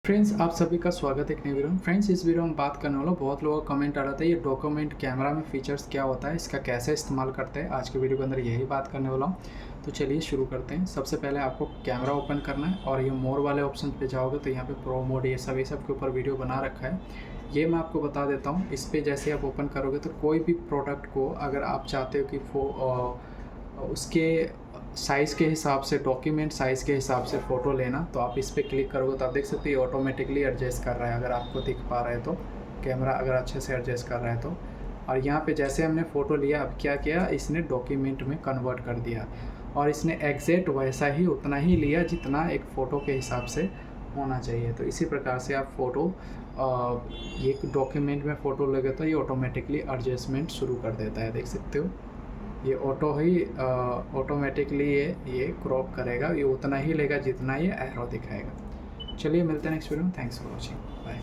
Friends, आप सभी का स्वागत है एक नई वीडियो में। फ्रेंड्स, इस वीडियो में बात करने वाला बहुत लोगों का कमेंट आ रहा था ये डॉक्यूमेंट कैमरा में फीचर्स क्या होता है, इसका कैसे इस्तेमाल करते हैं। आज के वीडियो के अंदर यही बात करने वाला हूँ। तो चलिए शुरू करते हैं। सबसे पहले आपको कैमरा ओपन करना है और ये मोर वाले ऑप्शन पे जाओगे तो यहाँ पे प्रो मोड ये सब के ऊपर वीडियो बना रखा है। ये मैं आपको बता देता हूँ। इस पर जैसे आप ओपन करोगे तो कोई भी प्रोडक्ट को अगर आप चाहते हो कि उसके साइज़ के हिसाब से, डॉक्यूमेंट साइज़ के हिसाब से फ़ोटो लेना, तो आप इस पर क्लिक करोगे तो आप देख सकते हो ये ऑटोमेटिकली एडजस्ट कर रहा है। अगर आपको दिख पा रहा है तो कैमरा अगर अच्छे से एडजस्ट कर रहा है तो। और यहाँ पे जैसे हमने फ़ोटो लिया, अब क्या किया, इसने डॉक्यूमेंट में कन्वर्ट कर दिया और इसने एग्जैक्ट वैसा ही उतना ही लिया जितना एक फ़ोटो के हिसाब से होना चाहिए। तो इसी प्रकार से आप फ़ोटो ये डॉक्यूमेंट में फ़ोटो लगे तो ये ऑटोमेटिकली एडजस्टमेंट शुरू कर देता है। देख सकते हो ये ऑटोमेटिकली ये क्रॉप करेगा, ये उतना ही लेगा जितना ये एरो दिखाएगा। चलिए मिलते हैं नेक्स्ट वीडियो में। Thanks for watching, bye.